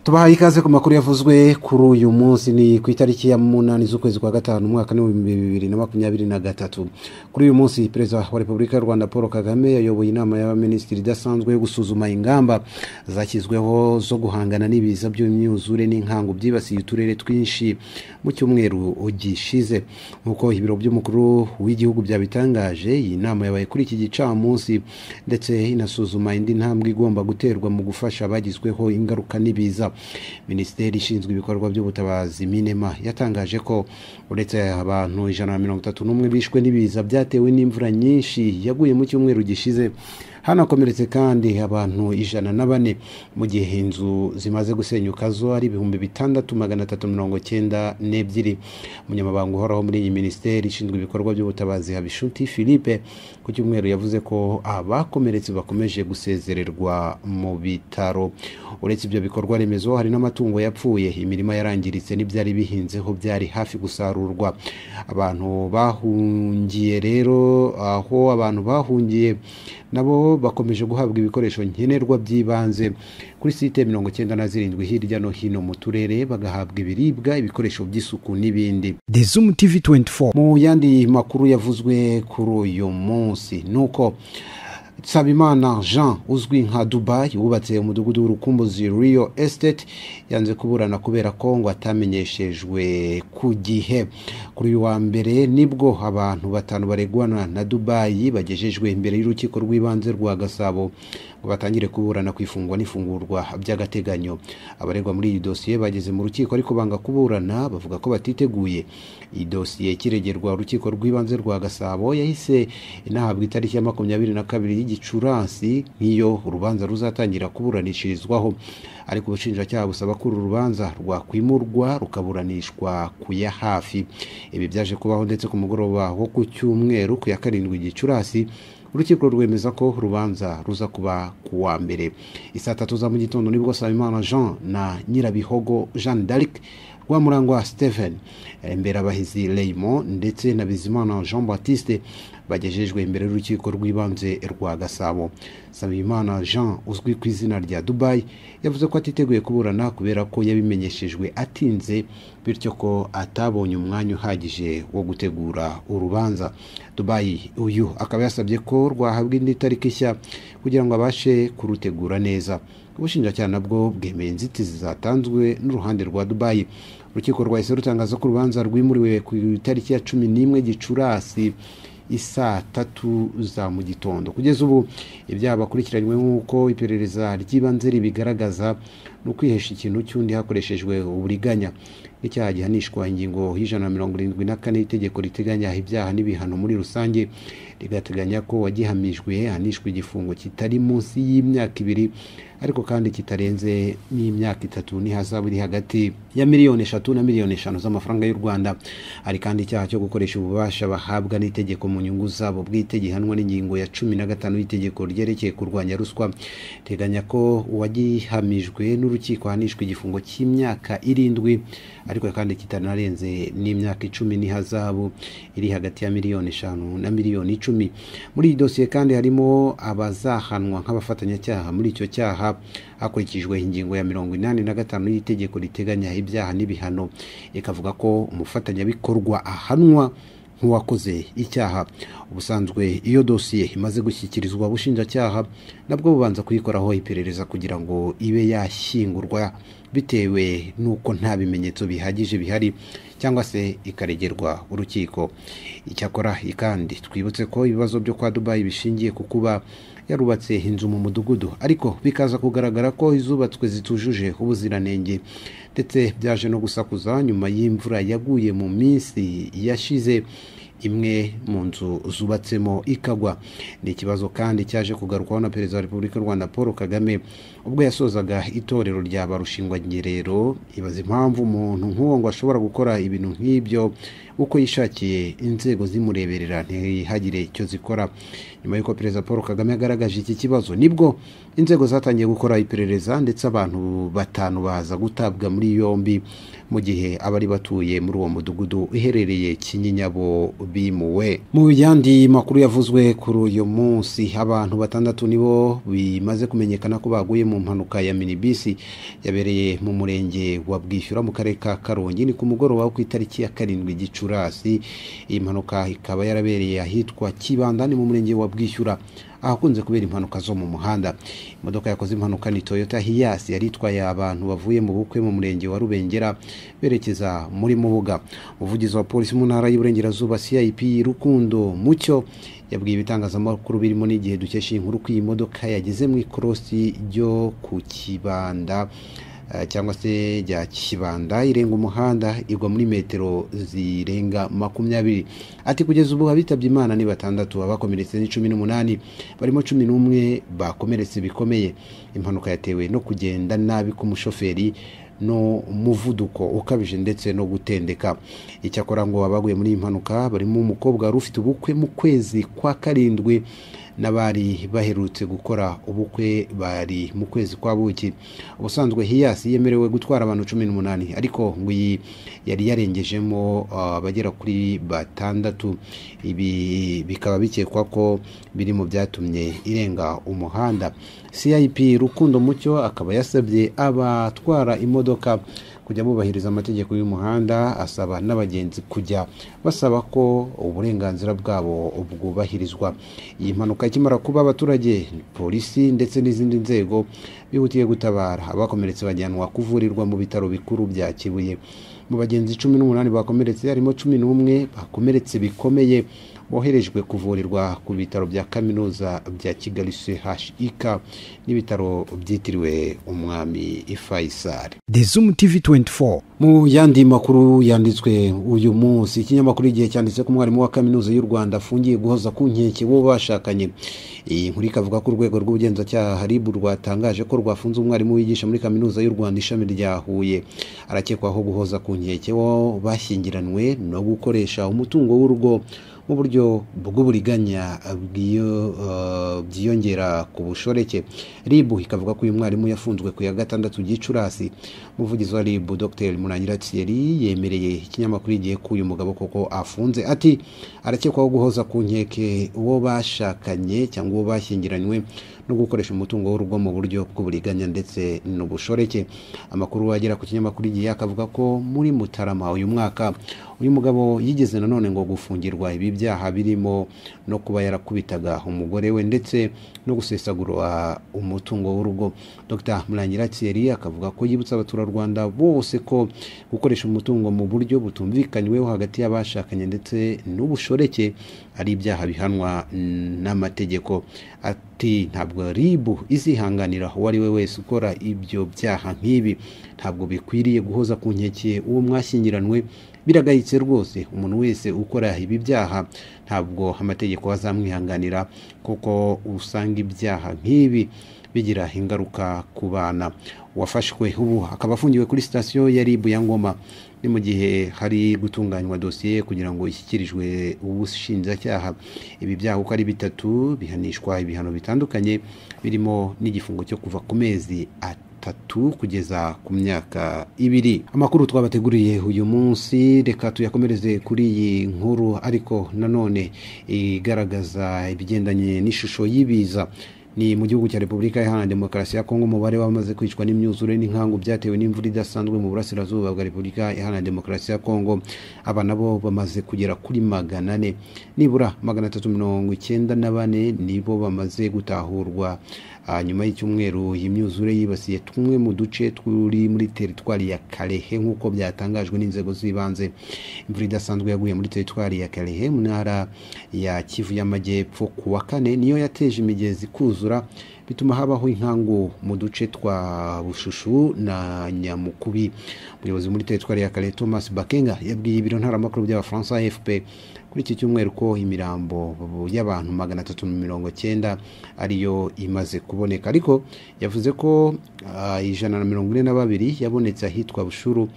Tubahaye ikaze ku makuru yavuzwe kuri uyu munsi ni ku itariki ya 8 z'ukwezi kwa gatanu umwaka wa 2023. Kuri uyu munsi Perezida wa Repubulika y'u Rwanda Paul Kagame yayoboye inama y'abaminisitiri idasanzwe yo gusuzuma ingamba zashyizweho zo guhangana n'ibiza by'imyuzure n'inkangu byibasiye uturere twinshi mu cyumweru gishize. Nkuko ibiro by'umukuru w'igihugu byabitangaje, iyi nama yabaye kuri iki gicamunsi ndetse inasuzuma indi ntambwe igomba guterwa mu gufasha abagizweho ingaruka n'ibiza. Minisiteri ishinzwe ibikorwa by'ubutabazi Minema yatangaje ko uretse abantu 131 bishwe n'ibiza byatewe n'imvura nyinshi yaguye mu cyumweru gishize, hanakomeretse kandi abantu 104 mu gihe inzu zimaze gusenyuka zo ari 6392. Umunyamabanga uhoraho muri iyi minisiteri ishinzwe ibikorwa by'ubutabazi Habishuti Philippe ku cyumweru yavuze ko abakomeretse bakomeje gusezererwa mu bitaro. Uretse ibyo bikorwa remezo, hari n'amatungo yapfuye, imirima yarangiritse n'ibyari bihinzeho byari hafi gusarurwa. Abantu bahungiye rero aho abantu bahungiye nabo bakomeje guhabwa ibikoresho nkenerwa by'ibanze kuri site 97 hirya no hino mu turere, bagahabwa ibiribwa, ibikoresho by'isuku n'ibindi. The Zoom TV 24. Mu yandi makuru yavuzwe kuri uyu munsi nuko Nsabimana Jean uzwi nka Dubai wubatse umudugudu w'urukumbuzi Rio Estate yanze kuburana kubera ko ngo atamenyeshejwe ku gihe. Kuri uyu wa mbere nibwo abantu 5 baregwana na Dubai bagejejwe imbere y'urukiko rw'ibanze rwa Gasabo ngo batangire kuburana kwifungwa n'ifungurwa by'agateganyo. Abaregwa muri iyi dosiye bageze mu rukiko ariko banga kuburana, bavuga ko batiteguye. Iyi dosiye kiregerwa urukiko rw'ibanze rwa Gasabo yahise inahabwa itariki ya 22 Gicurasi nk'iyo urubanza ruzatangira kuburanishirizwaho, ariko ubushinjacyaha busaba ko urubanza rwakwimurwa rukaburanishwa ku ya hafi. Ibi byaje kubaho ndetse ku mugoroba wo ku cyumweru ku ya 7 Gicurasi urukiko rwemeza ko urubanza ruza kuba ku wa mbere isaa 3 za mu gitondo nibwo Nsabimana Jean na Nyirabihogo Jean d'Arc, Rwamurangwa Stephen, Mberabahizi Raymond ndetse na Bizimana Jean Baptiste bagejejwe imbere y'urukiko rw'ibanze rwa Gasabo. Nsabimana Jean uzwi ku izina rya Dubai yavuze ko atiteguye kuburana kubera ko yabimenyeshejwe atinze, bityo ko atabonye umwanya uhagije wo gutegura urubanza. Dubai uyu akaba yasabye ko rwahabwa indi tariki nshya kugira ngo abashe kurutegura neza. Ubushinjacyaha nabwo bwemeye inzitizi zatanzwe n'uruhande rwa Dubai. Urukiko rwahise rutangaza ko urubanza rwimuriwe ku itariki ya 11 Gicurasi isaa 3 za mu gitondo. Kugeza ubu ibyaha bakurikiranywe nk'uko iperereza ry'ibanze ribigaragaza no kwihesha ikintu cy'undi hakoreshejwe uburiganya, n'icyaha gihanishwa ingingo y'174 y'itegeko riteganya ibyaha n'ibihano muri rusange, rigateganya ko wagihamijwe hanishwa igifungo kitari munsi y'imyaka 2 ariko kandi kitarenze n'imyaka 3 n'ihazabu iri hagati ya miliyoni 3 na miliyoni 5 z'amafaranga y'u Rwanda. Ari kandi icyaha cyo gukoresha ububasha bahabwa n'itegeko mu nyungu zabo bwite gihanwa n'ingingo ya 15 y'itegeko ryerekeye kurwanya ruswa, teganya ko uwagihamijwe n'urukiko hanishwa igifungo cy'imyaka 7 ariko kandi kitanarenze n'imyaka 10 n'ihazabu iri hagati ya miliyoni 5 na miliyoni 10. Muri iyi dosiye kandi harimo abazahanwa nk'abafatanyacyaha muri icyo cyaha hakurikijwe ingingo ya 85 y'itegeko riteganya ibyaha n'ibihano, ikavuga ko umufatanyabikorwa ahanwa nk'uwakoze icyaha. Ubusanzwe iyo dosiye imaze gushyikirizwa ubushinjacyaha nabwo bubanza kuyikoraho iperereza kugira ngo ibe yashyingurwa bitewe nuko nta bimenyetso bihagije bihari cyangwa se ikaregerwa urukiko. Icyakora kandi twibutse ko ibibazo byo kwa Dubai bishingiye ku kuba yarubatse inzu mu mudugudu ariko bikaza kugaragara ko izubatswe zitujuje ubuziranenge, ndetse byaje no gusakuza nyuma y'imvura yaguye mu minsi yashize imwe mu nzu zubatsemo ikagwa. Ni ikibazo kandi cyaje kugarukwaho na Perezida wa Repubulika y'u Rwanda Paul Kagame ubwo yasozaga itorero rya Barushingwa Nyerero. Ibaza impamvu umuntu nk'uwo ngo ashobora gukora ibintu nk'ibyo uko yishakiye inzego zimureberera ntihagire icyo zikora. Nyuma y'uko Perezida Paul Kagame yagaragaje iki kibazo nibwo inzego zatangiye gukora iperereza ndetse abantu 5 baza gutabwa muri yombi mu gihe abari batuye muri uwo mudugudu iherereye Kinyinyabo bimuwe. Mu yandi makuru yavuzwe kuri uyu munsi, abantu 6 nibo bimaze kumenyekana ko baguye mu mpanuka ya minibisi yabereye mu murenge wa Bwishyura mu karere ka Karongi ni ku mugoroba wo ku itariki ya 7 Gicurasi. Iyi mpanuka ikaba yarabereye ahitwa Kibanda ni mu murenge wa Bwishyura ahakunze kubera impanuka zo mu muhanda. Imodoka yakoze impanuka ni Toyota Hiace yari itwaye abantu bavuye mu bukwe mu murenge wa Rubengera berekeza muri Mubuga. Umuvugizi wa polisi mu ntara y'Iburengerazuba CIP Rukundo Mucyo yabwiye ibitangazamakuru birimo n'igihe dukesha inkuru ko iyi modoka yageze mu ikorosi ryo ku Kibanda cyangwa se rya Kibanda irenga umuhanda igwa muri metero zirenga 20. Ati kugeza ubu abitabye Imana ni 6, abakomeretse ni 18, barimo 11 bakomeretse bikomeye. Impanuka yatewe no kugenda nabi ku mushoferi no muvuduko ukabije ndetse no gutendeka. Icyakora ngo abaguye muri impanuka barimo umukobwa wari ufite ubukwe mu kwezi kwa 7 n'abari baherutse gukora ubukwe bari mu kwezi kwa buki. Ubusanzwe Hiace yemerewe gutwara abantu 18 ariko ngo yari yarengejemo abagera kuri 6. Ibi bikaba bikekwa ko biri mu byatumye irenga umuhanda. CIP Rukundo Mucyo akaba yasabye abatwara imodoka kujya bubahiriza amategeko y'umuhanda, asaba n'abagenzi kujya basaba ko uburenganzira bwabo bwubahirizwa. Iyi mpanuka ikimara kuba abaturage, polisi ndetse n'izindi nzego bihutiye gutabara. Abakomeretse bajyanwa kuvurirwa mu bitaro bikuru bya Kibuye. Mu bagenzi 18 bakomeretse harimo 11 bakomeretse bikomeye boherejwe kuvurirwa ku bitaro bya kaminuza bya Kigali CHUK n'ibitaro byitiriwe umwami Faisal. The Zoom TV 24. Mu yandi makuru yanditswe uyu munsi, ikinyamakuru igihe cyanditse ko umwarimu wa kaminuza y'u Rwanda afungiye guhoza ku nkeke wo bashakanye. Iyi nkuru ikavuga ko urwego rw'ubugenzacyaha RIB rwatangaje ko rwafunze umwarimu wigisha muri kaminuza y'u Rwanda ishami rya Huye. Arakekwaho guhoza ku nkeke wo bashyingiranwe no gukoresha umutungo w'urugo mu buryo bw'uburiganya byiyongera ku bushoreke. RIB ikavuga ko uyu mwarimu yafunzwe ku ya 6 Gicurasi. Umuvugizi wa RIB Dr Munangira Thierry yemereye ikinyamakuru igihe ko uyu mugabo koko afunze. Ati arakekwaho guhoza ku nkeke uwo bashakanye cyangwa uwo bashyingiranywe no gukoresha umutungo w'urugo mu buryo bw'uburiganya ndetse n'ubushoreke. Amakuru agera ku kinyamakuru igihe akavuga ko muri Mutarama uyu mwaka uyu mugabo yigeze nanone ngo gufungirwa ibi byaha birimo no kuba yarakubitaga umugore we ndetse no gusesagura umutungo w'urugo. Dr Murangira Thierry akavuga ko yibutsa abaturarwanda bose ko gukoresha umutungo mu buryo butumvikanyweho hagati y'abashakanye ndetse n'ubushoreke ari ibyaha bihanwa n'amategeko. Ati ntabwo RIB izihanganira uwo ari we wese ukora ibyo byaha nk'ibi. Ntabwo bikwiriye guhoza ku nkeke uwo mwashyingiranwe. Biragayitse rwose umuntu wese ukora ibi byaha ntabwo amategeko azamwihanganira kuko usanga ibyaha nk'ibi bigira ingaruka ku bana. Wafashwe ubu akaba afungiwe kuri sitasiyo ya RIB ya Ngoma. Ni mu gihe hari gutunganywa dosiye kugira ngo ishyikirijwe ubushinjacyaha. Ibi byaha uko ari 3 bihanishwa ibihano bitandukanye birimo n'igifungo cyo kuva ku mezi 3 kugeza ku myaka 2. Amakuru twabateguriye uyu munsi reka tuyakomereze kuri iyi nkuru ariko nanone igaragaza ibigendanye n'ishusho y'ibiza. Ni mu gihugu cya Repubulika Iharanira Demokarasi ya Kongo umubare wamaze kwicwa n'imyuzure n'inkangu byatewe n'imvura idasanzwe mu burasirazuba bwa Repubulika Iharanira Demokarasi ya Kongo. Aba nabo bamaze kugera kuri 400, nibura 394 nibo bamaze gutahurwa nyuma y'icyumweru imyuzure yibasiye tumwe mu duce turi muri teritwari ya Kalehe nk'uko byatangajwe n'inzego z'ibanze. Imvura idasanzwe yaguye muri teritwari ya Kalehe mu ntara ya Kivu y'Amajyepfo ku wa 4 niyo yateje imigezi kuzura bituma habaho inkangu mu duce twa Bushushu na Nyamukubi. Umuyobozi muri teritwari ya Kalehe Thomas Bakenga yabwiye ibiro ntaramakuru by'Abafaransa AFP kuri iki cyumweru ko imirambo y'abantu 390 ariyo imaze kuboneka, ariko yavuze ko 142 yabonetse ahitwa Bushuru,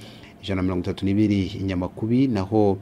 132 Inyamakubi naho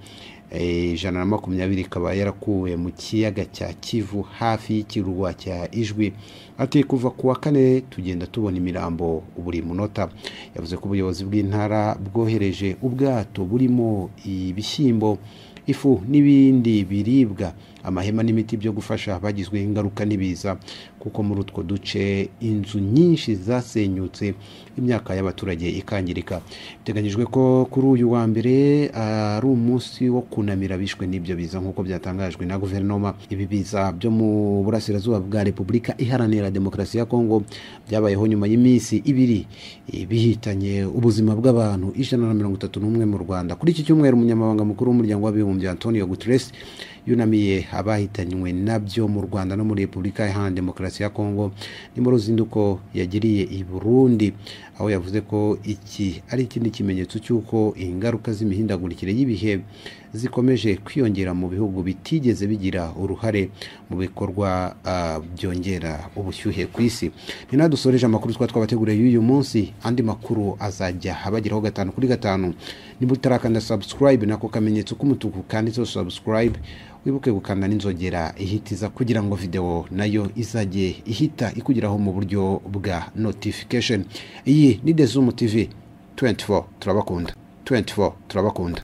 120 ikaba yarakuwe mu kiyaga cya Kivu hafi y'ikirwa cya Ijwi. Ati kuva kuwa kane tugenda tubona imirambo buri munota. Yavuze ko ubuyobozi bw'intara bwohereje ubwato burimo ibishyimbo, ifu n'ibindi biribwa, amahema n'imiti byo gufasha bagizwe ingaruka n'ibiza, kuko muri utwo duce inzu nyinshi zasenyutse, imyaka y'abaturage ikangirika. Biteganyijwe ko kuri uyu wa mbere ari umunsi wo kunamira bishwe n'ibyo biza nk'uko byatangajwe na guverinoma. Ibi biza byo mu burasirazuba bwa Repubulika Iharanira Demokarasi ya Kongo byabayeho nyuma y'iminsi ibiri bihitanye ubuzima bw'abantu 131 mu Rwanda. Kuri iki cyumweru umunyamabanga mukuru w'umuryango w'abibumbye Antonio Guterres yunamiye abahitanywe nabyo mu Rwanda no muri Repubulika Iharanira Demokarasi ya Kongo ni mu ruzinduko yagiriye i Burundi, aho yavuze ko iki ari ikindi kimenyetso cy'uko ingaruka z'imihindagurikire y'ibihe zikomeje kwiyongera mu bihugu bitigeze bigira uruhare mu bikorwa byongera ubushyuhe ku isi. Ni nadusoreje amakuru twabateguriye y'uyu munsi. Andi makuru azajya abageraho 5 kuri 5. Niba utarakanda subscribe nako kamenyetso k'umutuku kanditseho subscribe, wibuke gukanda n'inzogera ihitiza kugira ngo video nayo izajye ihita ikugeraho mu buryo bwa notification. Iyi ni The Zoom TV 24 turabakunda.